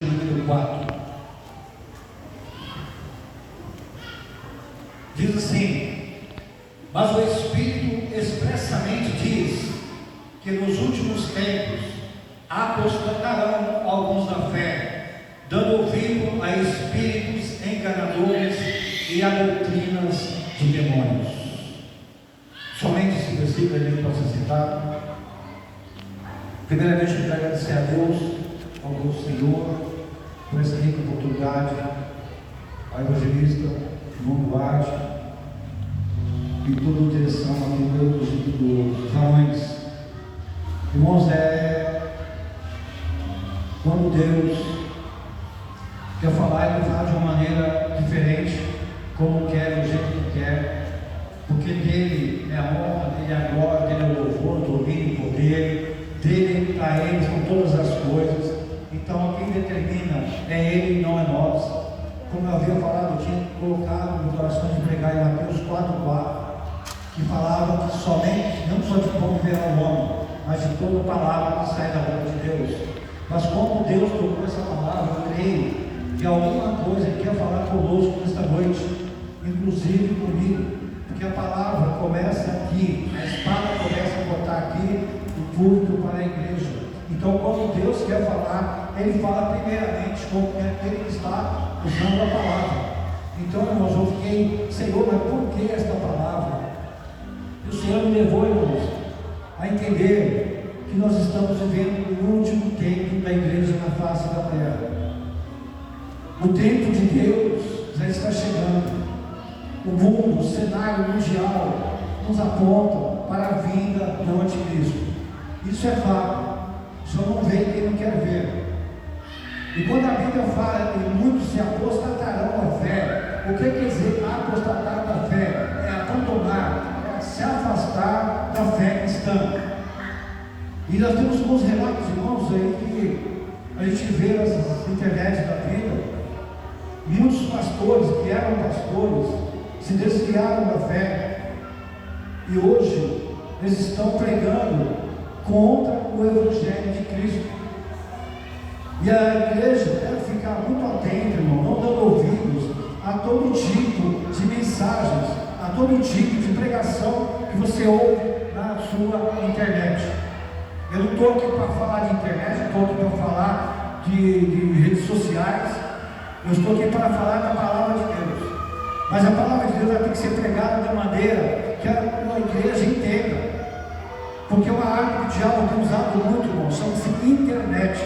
número 4. Diz assim: mas o Espírito expressamente diz que nos últimos tempos apostatarão alguns da fé, dando ouvido a espíritos enganadores e a doutrinas de demônios. Somente esse versículo a gente pode ser citado. Primeiramente, eu quero agradecer a Deus, ao nosso Senhor, por essa rica oportunidade, ao evangelista João Duarte e toda a direção aqui dos varões. Irmãos, quando Deus quer falar, Ele fala de uma maneira diferente, como quer, do jeito que quer, porque dele é a honra, dele é a glória, dele é o louvor, o domínio, o poder, dele para eles são todas as coisas. Então quem determina é Ele e não é nós. Como eu havia falado, eu tinha colocado no coração de pregar em Mateus 4:4, que falava que somente, não só de pão viverá o homem, mas de toda palavra que sai da boca de Deus. Mas como Deus colocou essa palavra, eu creio que alguma coisa Ele quer falar conosco nesta noite, inclusive comigo, porque a palavra começa aqui, a espada começa a cortar aqui, do púlpito para a igreja. Então, quando Deus quer falar, Ele fala primeiramente com aquele que está usando a palavra. Então, irmãos, eu fiquei, Senhor, mas por que esta palavra? E o Senhor me levou, irmãos, a entender que nós estamos vivendo o último tempo da igreja na face da terra. O tempo de Deus já está chegando. O mundo, o cenário mundial nos aponta para a vinda do anticristo. Isso é fato. Só não vê quem não quer ver. E quando a Bíblia fala que muitos se apostatarão da fé, o que quer dizer apostatar da fé? É abandonar, é se afastar da fé cristã. E nós temos alguns relatos, irmãos, aí que a gente vê nas internet da vida, muitos pastores que eram pastores se desviaram da fé e hoje eles estão pregando contra o Evangelho de Cristo. E a igreja deve ficar muito atenta, irmão, não dando ouvidos a todo tipo de mensagens, a todo tipo de pregação que você ouve na sua internet. Eu não estou aqui para falar de internet, eu estou aqui para falar de redes sociais, eu estou aqui para falar da palavra de Deus. Mas a palavra de Deus vai ter que ser pregada de maneira que a igreja entenda. Porque uma arma que o diabo tem usado muito, irmão, chama-se internet.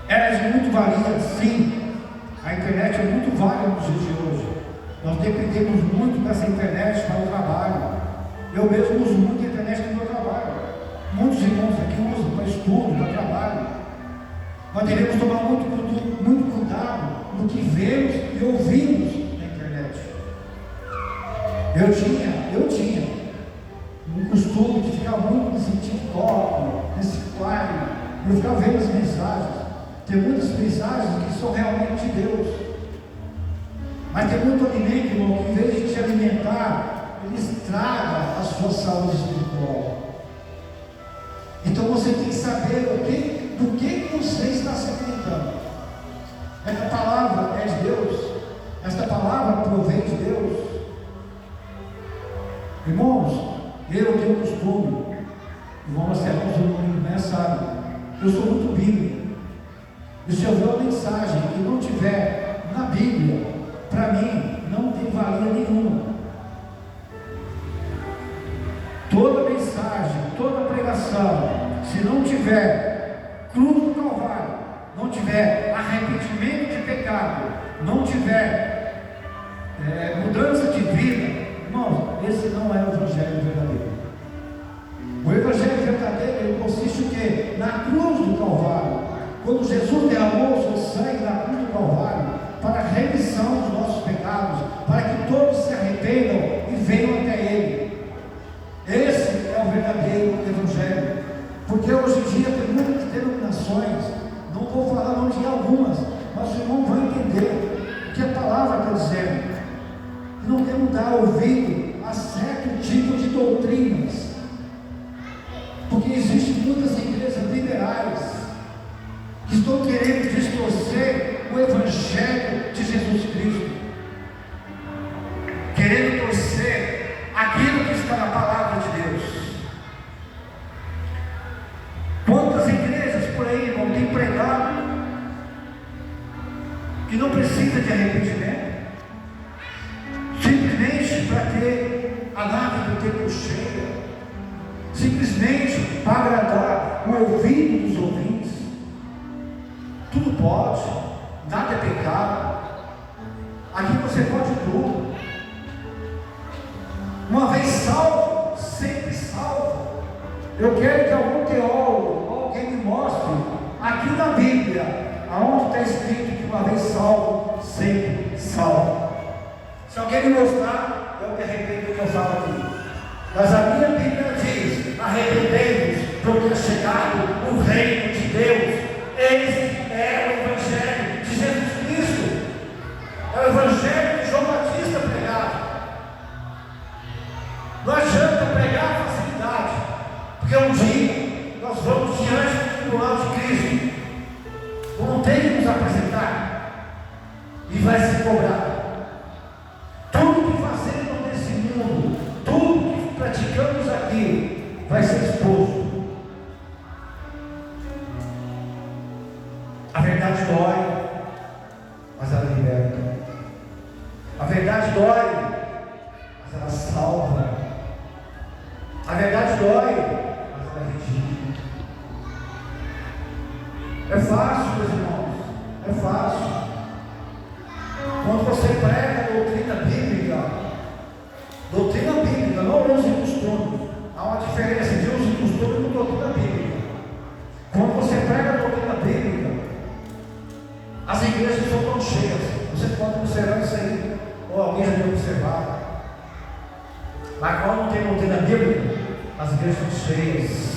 Ela é de muito valia, sim. A internet é muito válida nos dias de hoje. Nós dependemos muito dessa internet para o trabalho. Eu mesmo uso muito a internet no meu trabalho. Muitos irmãos aqui usam para estudo, para trabalho. Nós devemos tomar muito cuidado no que vemos e ouvimos. Eu tinha um costume de ficar muito nesse TikTok, nesse Quai, eu ficava vendo as mensagens. Tem muitas mensagens que são realmente de Deus, mas tem muito alimento, irmão, que em vez de te alimentar, ele estraga a sua saúde espiritual. Então você tem que saber do que você está se alimentando. Esta palavra é de Deus, esta palavra provém de Deus. Irmãos, eu tenho costume, irmãos, sermos um sabe, eu sou muito bíblico. E se eu ver uma mensagem que não tiver na Bíblia, para mim não tem valia nenhuma. Toda mensagem, toda pregação, se não tiver cruz do Calvário, não tiver arrependimento de pecado, não tiver mudança de vida, irmãos, esse não é o Evangelho verdadeiro. O Evangelho verdadeiro, ele consiste em quê? Na cruz do Calvário. Quando Jesus derramou o seu sangue na cruz do Calvário, para a remissão dos nossos pecados, para que todos se arrependam e venham até Ele. Esse é o verdadeiro Evangelho. Porque hoje em dia tem muitas denominações, não vou falar o nome de algumas, mas o irmão vai entender o que a palavra está dizendo. Não temos que dar ouvido a certo tipo de doutrinas, porque existem muitas igrejas liberais que estão querendo destruir Evangelho de Jesus Cristo, querendo torcer aquilo que está na palavra de Deus. Quantas igrejas por aí, irmão, tem pregado que não precisa de arrependimento, simplesmente para ter a nave do templo cheia, simplesmente para agradar o ouvido dos ouvintes. Tudo pode, nada é pecado. Aqui você pode tudo. Uma vez salvo, sempre salvo. Eu quero que algum teólogo, alguém me mostre aqui na Bíblia, aonde está escrito que uma vez salvo, sempre salvo. Se alguém me mostrar, eu me arrependo do que eu falo aqui. Mas a minha Bíblia diz: arrependei-vos, porque é chegado o reino de Deus. Esse é o Evangelho de Jesus Cristo. É o Evangelho que João Batista pregava. Não adianta pregar facilidade, porque um dia nós vamos diante do tribunal de Cristo, vamos ter que nos apresentar e vai ser cobrado. Tudo que fazemos nesse mundo, tudo que praticamos aqui, vai ser exposto. A verdade dói, mas ela liberta. A verdade dói, mas ela salva. A verdade dói, mas ela redime. É fácil, meus irmãos, é fácil. Quando você prega a doutrina bíblica, não usa o costume. Há uma diferença de uso e costume com doutrina bíblica. Quando você prega a doutrina bíblica, as igrejas são tão cheias. Você pode observar isso aí, ou alguém já deve observar. Mas quando não tem doutrina bíblica, as igrejas são cheias.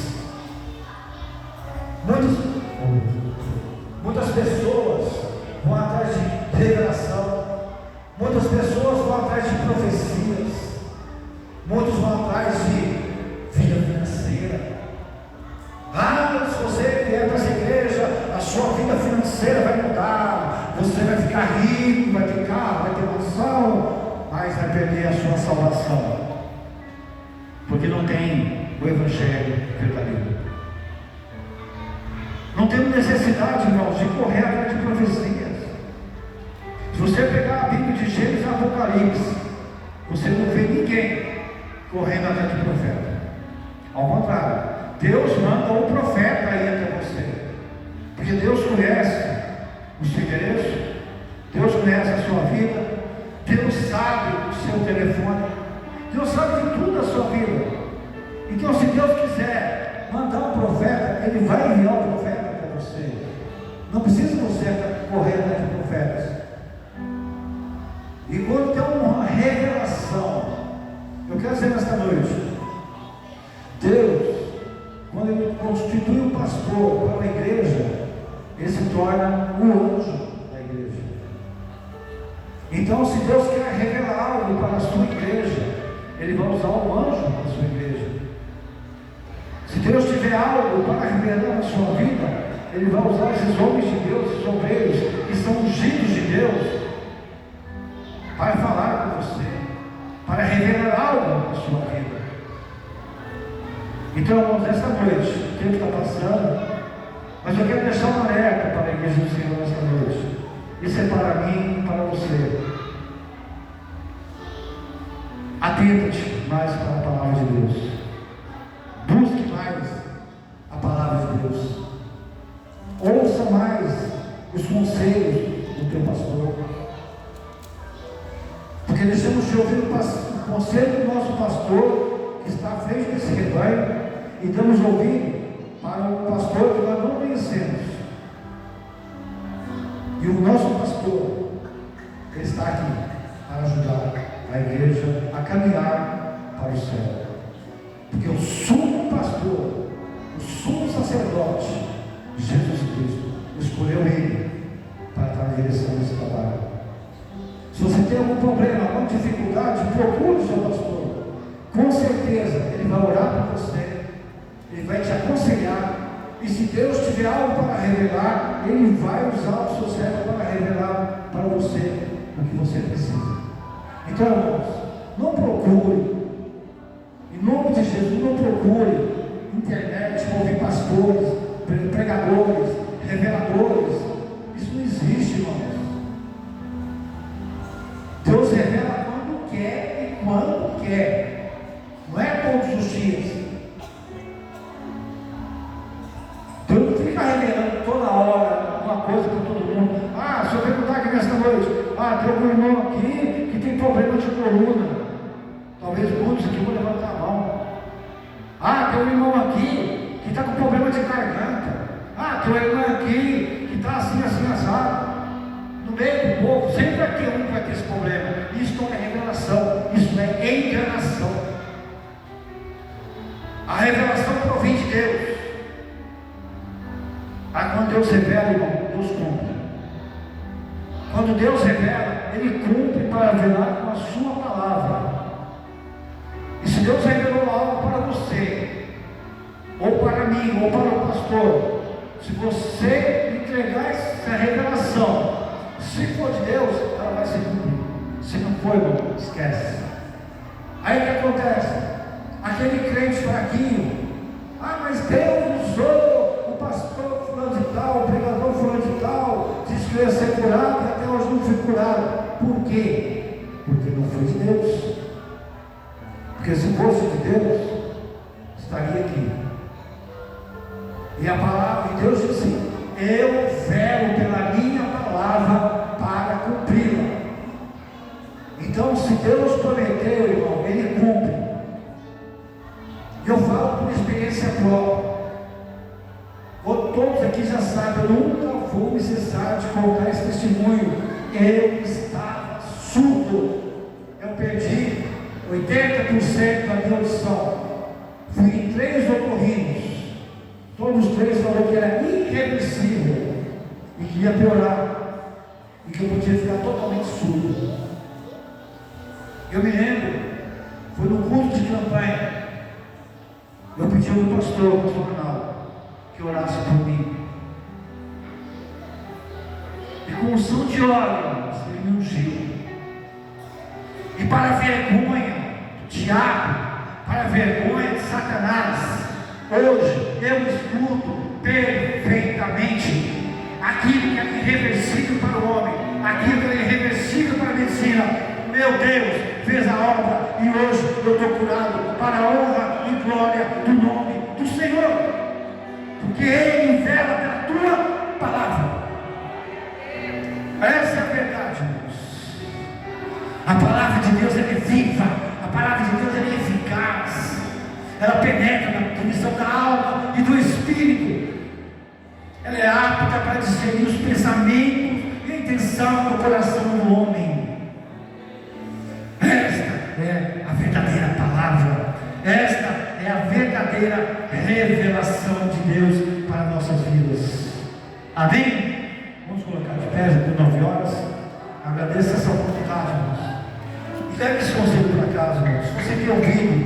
Muitas pessoas vão atrás de revelação, muitas pessoas vão atrás de profecias, muitos vão atrás de vida financeira. Se você vier para essa igreja, a sua vida financeira vai mudar, você vai ficar rico, vai ter carro, vai ter mansão, mas vai perder a sua salvação, porque não tem o Evangelho verdadeiro. Não temos necessidade, irmãos, de correr atrás de profecias. Se você pegar a Bíblia de Gênesis e Apocalipse, você não vê ninguém correndo atrás de profeta. Ao contrário, Deus manda um profeta aí até você, porque Deus conhece o seu endereço, Deus conhece a sua vida, Deus sabe o seu telefone, Deus sabe de tudo da sua vida. Então, se Deus quiser mandar um profeta, Ele vai enviar o profeta para você. Não precisa você correr atrás de profetas. E quando tem uma revelação, eu quero dizer nesta noite, Deus, quando Ele constitui um pastor para uma igreja, Ele se torna um anjo da igreja. Então, se Deus quer revelar algo para a sua igreja, Ele vai usar um anjo para a sua igreja. Se Deus tiver algo para revelar na sua vida, Ele vai usar esses homens de Deus, esses obreiros que são ungidos de Deus, para falar com você, para revelar algo na sua vida. Então, irmãos, esta noite, o tempo está passando, mas eu quero deixar um alerta para a igreja do Senhor nesta noite. Isso é para mim e para você. Atenta-te mais para a palavra de Deus. Busque mais a palavra de Deus. Ouça mais os conselhos do teu pastor. Porque deixamos de ouvir o conselho do nosso pastor, que está à frente desse rebanho, e damos ouvido para um pastor que nós não conhecemos. E o nosso pastor, ele está aqui para ajudar a igreja a caminhar para o céu. Porque o sumo pastor, o sumo sacerdote, Jesus Cristo, escolheu ele para estar na direção desse trabalho. Se você tem algum problema, alguma dificuldade, procure o seu pastor. Com certeza ele vai orar por você, ele vai te aconselhar, e se Deus tiver algo para revelar, Ele vai usar o seu servo para revelar você o que você precisa. Então, irmãos, não procure, em nome de Jesus, não procure internet para ouvir pastores, pregadores, reveladores. Isso não existe, irmãos. Deus revela quando quer e quando quer, não é todos os dias. Deus não fica revelando toda hora uma coisa para todo mundo. Se eu perguntar aqui nesta noite, tem um irmão aqui que tem problema de coluna. Talvez muitos aqui vão levantar a mão. Tem um irmão aqui que está com problema de garganta. Tem uma irmã aqui que está assim, assado. No meio do povo, sempre vai ter um que vai ter esse problema. Isso não é revelação, isso é enganação. A revelação provém de Deus. Quando Deus revela, irmão, Deus cumpre. Quando Deus revela, Ele cumpre para revelar com a sua palavra. E se Deus revelou algo para você, ou para mim, ou para o pastor, se você entregar essa revelação, se for de Deus, ela vai se cumprir. Se não for, irmão, esquece. Aí o que acontece? Aquele crente fraquinho, mas Deus usou o pastor fulano de tal, o pregador fulano de tal, disse que eu ia ser curado e até hoje não fui curado. Por quê? Porque não foi de Deus. Porque se fosse de Deus, estaria aqui. E a palavra de Deus diz assim: eu velo pela minha palavra para cumpri-la. Então, se Deus prometeu, irmão, Ele cumpre. Eu falo por experiência própria. Todos aqui já sabem, eu nunca vou me cessar de contar esse testemunho. Eu estava surdo. Eu perdi 80% da minha audição. Fui em 3 otorrinos. Todos os 3 falaram que era irreversível e que ia piorar e que eu podia ficar totalmente surdo. Eu me lembro, foi no culto de campanha, eu pedi ao pastor Ronaldo, que orasse por mim. E com unção de óleo, ele me ungiu. E para a vergonha do diabo, para a vergonha de Satanás, hoje eu escuto perfeitamente aquilo que é irreversível para o homem, aquilo que é irreversível para a medicina. Meu Deus fez a obra e hoje eu estou curado para a honra e glória do nome do Senhor, porque Ele vela pela tua palavra. Essa é a verdade, irmãos. A palavra de Deus é viva, a palavra de Deus é eficaz, ela penetra na condição da alma e do espírito, ela é apta para discernir os pensamentos e a intenção do coração do homem. Esta é a verdadeira palavra, esta é a verdadeira revelação de Deus para nossas vidas. Amém? Vamos colocar de pé, já por 9 horas. Agradeço essa oportunidade, irmãos. E leve esse conselho para casa, irmãos. Se você tem ouvido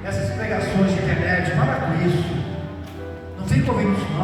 essas pregações de internet, para com isso. Não fica ouvindo isso, não.